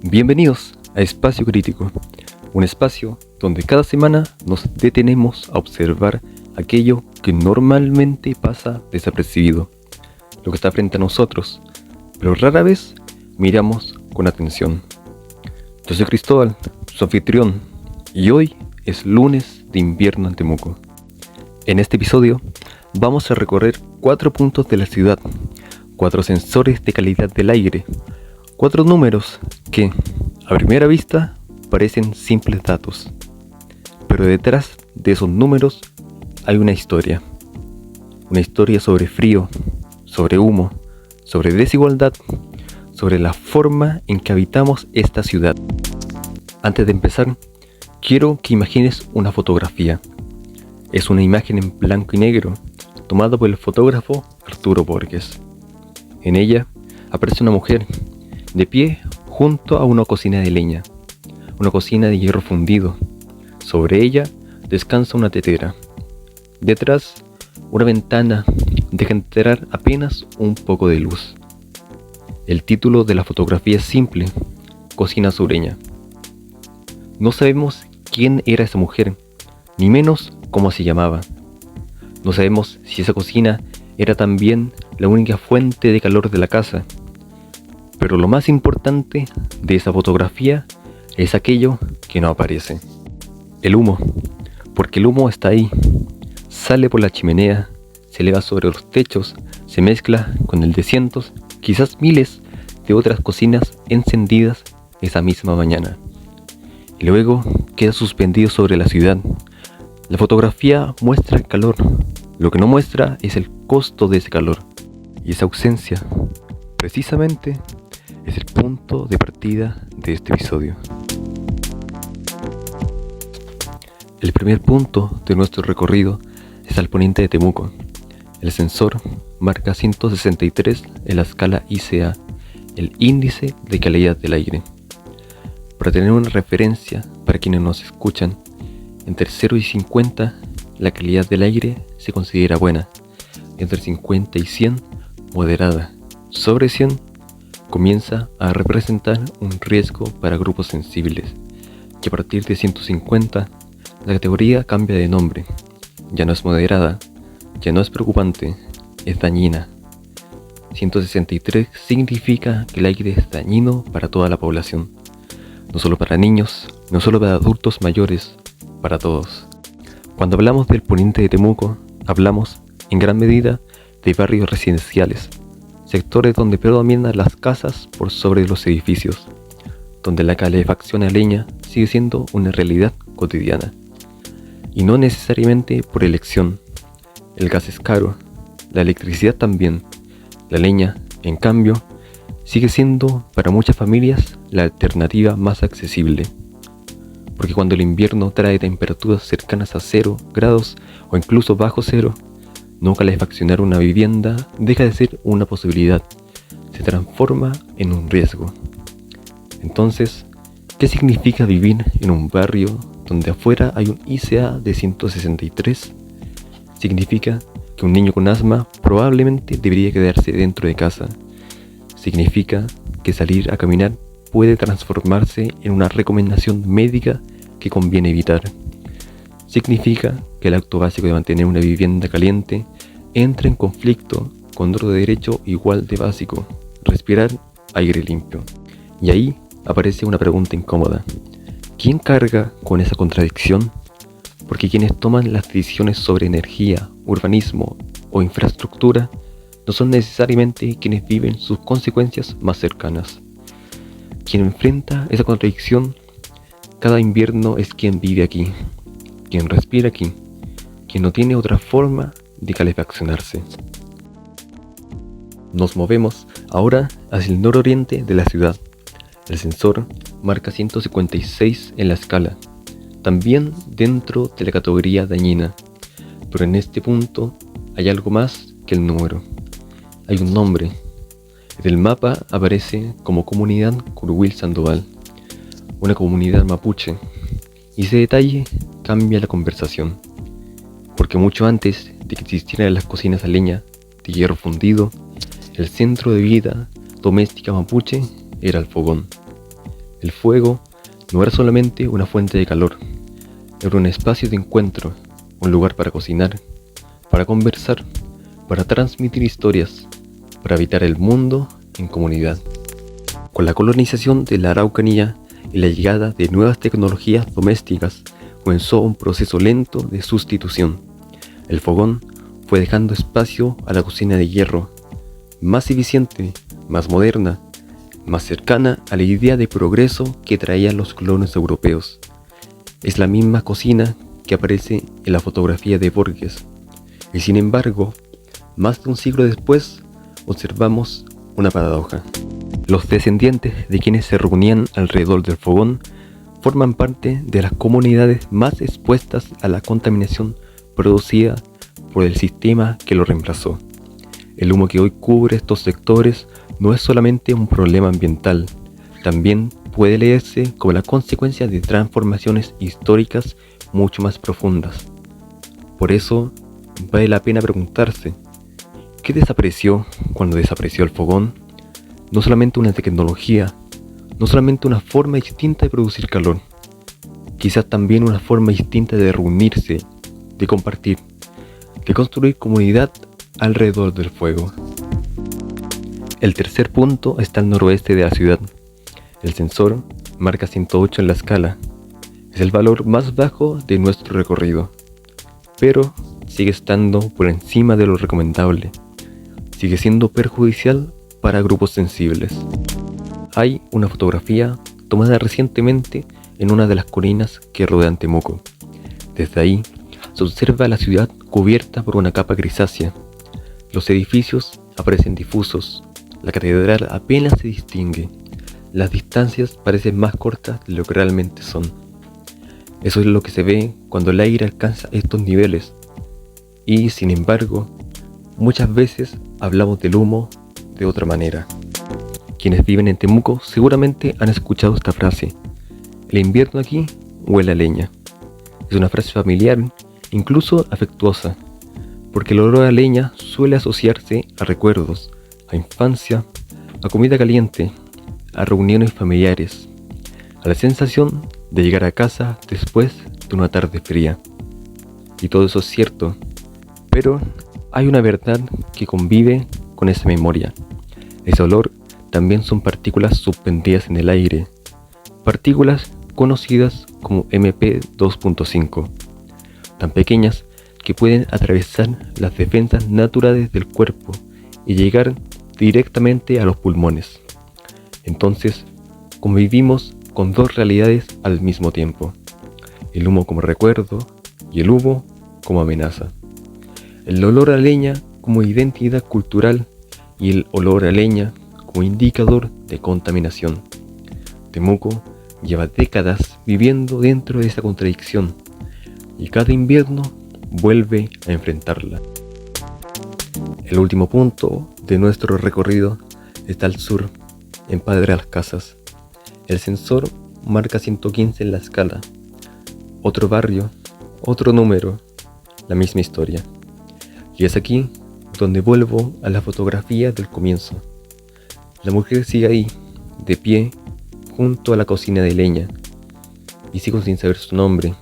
Bienvenidos a Espacio Crítico, un espacio donde cada semana nos detenemos a observar aquello que normalmente pasa desapercibido, lo que está frente a nosotros, pero rara vez miramos con atención. Yo soy Cristóbal, su anfitrión, y hoy es lunes de invierno en Temuco. En este episodio vamos a recorrer 4 puntos de la ciudad, 4 sensores de calidad del aire, 4 números que, a primera vista, parecen simples datos. Pero detrás de esos números hay una historia. Una historia sobre frío, sobre humo, sobre desigualdad, sobre la forma en que habitamos esta ciudad. Antes de empezar, quiero que imagines una fotografía. Es una imagen en blanco y negro, tomada por el fotógrafo Arturo Borges. En ella aparece una mujer, de pie junto a una cocina de leña, una cocina de hierro fundido. Sobre ella descansa una tetera. Detrás, una ventana deja entrar apenas un poco de luz. El título de la fotografía es simple: Cocina sureña. No sabemos quién era esa mujer, ni menos cómo se llamaba. No sabemos si esa cocina era también la única fuente de calor de la casa. Pero lo más importante de esa fotografía es aquello que no aparece. El humo, porque el humo está ahí. Sale por la chimenea, se eleva sobre los techos, se mezcla con el de cientos, quizás miles de otras cocinas encendidas esa misma mañana. Y luego queda suspendido sobre la ciudad. La fotografía muestra el calor. Lo que no muestra es el costo de ese calor. Y esa ausencia, precisamente, es el punto de partida de este episodio. El primer punto de nuestro recorrido es al poniente de Temuco. El sensor marca 163 en la escala ICA, el índice de calidad del aire. Para tener una referencia para quienes nos escuchan, entre 0 y 50 la calidad del aire se considera buena, entre 50 y 100 moderada, sobre 100 comienza a representar un riesgo para grupos sensibles, y a partir de 150 la categoría cambia de nombre. Ya no es moderada, ya no es preocupante, es dañina. 163 significa que el aire es dañino para toda la población, no solo para niños, no solo para adultos mayores, para todos. Cuando hablamos del poniente de Temuco, hablamos en gran medida de barrios residenciales, sectores donde predominan las casas por sobre los edificios, donde la calefacción a leña sigue siendo una realidad cotidiana. Y no necesariamente por elección. El gas es caro, la electricidad también. La leña, en cambio, sigue siendo para muchas familias la alternativa más accesible. Porque cuando el invierno trae temperaturas cercanas a 0 grados o incluso bajo cero, no calefaccionar una vivienda deja de ser una posibilidad, se transforma en un riesgo. Entonces, ¿qué significa vivir en un barrio donde afuera hay un ICA de 163? Significa que un niño con asma probablemente debería quedarse dentro de casa. Significa que salir a caminar puede transformarse en una recomendación médica que conviene evitar. Significa que el acto básico de mantener una vivienda caliente entra en conflicto con otro derecho igual de básico: respirar aire limpio. Y ahí aparece una pregunta incómoda: ¿quién carga con esa contradicción? Porque quienes toman las decisiones sobre energía, urbanismo o infraestructura no son necesariamente quienes viven sus consecuencias más cercanas. Quien enfrenta esa contradicción cada invierno es quien vive aquí, quien respira aquí, quien no tiene otra forma de calefaccionarse. Nos movemos ahora hacia el nororiente de la ciudad. El sensor marca 156 en la escala, también dentro de la categoría dañina, pero en este punto hay algo más que el número. Hay un nombre. En el mapa aparece como Comunidad Curwil Sandoval, una comunidad mapuche, y ese detalle cambia la conversación, porque mucho antes de que existieran las cocinas a leña de hierro fundido, el centro de vida doméstica mapuche era el fogón. El fuego no era solamente una fuente de calor, era un espacio de encuentro, un lugar para cocinar, para conversar, para transmitir historias, para habitar el mundo en comunidad. Con la colonización de la Araucanía y la llegada de nuevas tecnologías domésticas, comenzó un proceso lento de sustitución. El fogón fue dejando espacio a la cocina de hierro, más eficiente, más moderna, más cercana a la idea de progreso que traían los colonos europeos. Es la misma cocina que aparece en la fotografía de Borges, y sin embargo, más de un siglo después, observamos una paradoja. Los descendientes de quienes se reunían alrededor del fogón forman parte de las comunidades más expuestas a la contaminación producida por el sistema que lo reemplazó. El humo que hoy cubre estos sectores no es solamente un problema ambiental, también puede leerse como la consecuencia de transformaciones históricas mucho más profundas. Por eso, vale la pena preguntarse, ¿qué desapareció cuando desapareció el fogón? No solamente una tecnología, no solamente una forma distinta de producir calor, quizás también una forma distinta de reunirse, de compartir, de construir comunidad alrededor del fuego. El tercer punto está al noroeste de la ciudad. El sensor marca 108 en la escala. Es el valor más bajo de nuestro recorrido, pero sigue estando por encima de lo recomendable. Sigue siendo perjudicial para grupos sensibles. Hay una fotografía tomada recientemente en una de las colinas que rodean Temuco. Desde ahí se observa la ciudad cubierta por una capa grisácea. Los edificios aparecen difusos, la catedral apenas se distingue, las distancias parecen más cortas de lo que realmente son. Eso es lo que se ve cuando el aire alcanza estos niveles. Y sin embargo, muchas veces hablamos del humo de otra manera. Quienes viven en Temuco seguramente han escuchado esta frase: el invierno aquí huele a leña. Es una frase familiar, incluso afectuosa, porque el olor a leña suele asociarse a recuerdos, a infancia, a comida caliente, a reuniones familiares, a la sensación de llegar a casa después de una tarde fría. Y todo eso es cierto, pero hay una verdad que convive con esa memoria. Ese olor también son partículas suspendidas en el aire, partículas conocidas como MP2.5, tan pequeñas que pueden atravesar las defensas naturales del cuerpo y llegar directamente a los pulmones. Entonces, convivimos con dos realidades al mismo tiempo: el humo como recuerdo y el humo como amenaza. El olor a leña como identidad cultural y el olor a leña como indicador de contaminación. Temuco lleva décadas viviendo dentro de esa contradicción y cada invierno vuelve a enfrentarla. El último punto de nuestro recorrido está al sur, en Padre de las Casas. El sensor marca 115 en la escala. Otro barrio, otro número, la misma historia. Y es aquí donde vuelvo a la fotografía del comienzo. La mujer sigue ahí, de pie, junto a la cocina de leña, y sigo sin saber su nombre,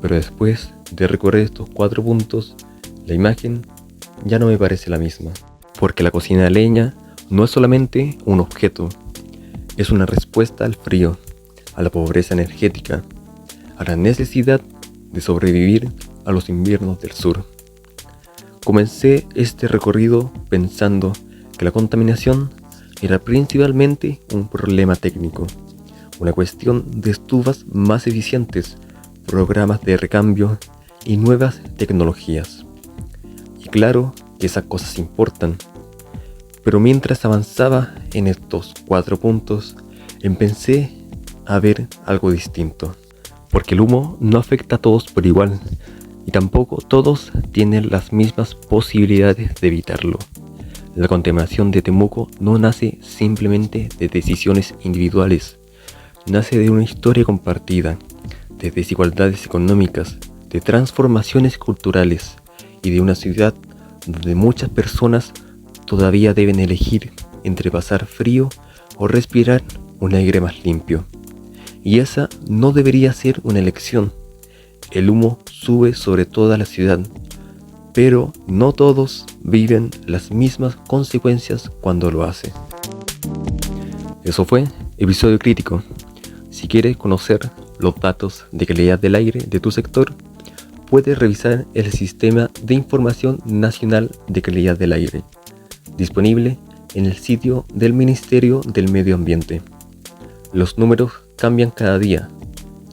pero después de recorrer estos 4 puntos, la imagen ya no me parece la misma, porque la cocina de leña no es solamente un objeto, es una respuesta al frío, a la pobreza energética, a la necesidad de sobrevivir a los inviernos del sur. Comencé este recorrido pensando que la contaminación era principalmente un problema técnico, una cuestión de estufas más eficientes, programas de recambio y nuevas tecnologías. Y claro que esas cosas importan, pero mientras avanzaba en estos 4 puntos, empecé a ver algo distinto, porque el humo no afecta a todos por igual, y tampoco todos tienen las mismas posibilidades de evitarlo. La contaminación de Temuco no nace simplemente de decisiones individuales, nace de una historia compartida, de desigualdades económicas, de transformaciones culturales y de una ciudad donde muchas personas todavía deben elegir entre pasar frío o respirar un aire más limpio. Y esa no debería ser una elección. El humo sube sobre toda la ciudad, pero no todos viven las mismas consecuencias cuando lo hace. Eso fue Episodio Crítico. Si quieres conocer los datos de calidad del aire de tu sector, puedes revisar el Sistema de Información Nacional de Calidad del Aire, disponible en el sitio del Ministerio del Medio Ambiente. Los números cambian cada día.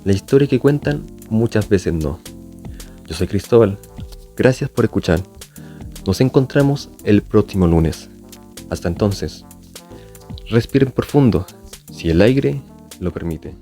La historia que cuentan muchas veces no. Yo soy Cristóbal. Gracias por escuchar. Nos encontramos el próximo lunes. Hasta entonces, respiren profundo, si el aire lo permite.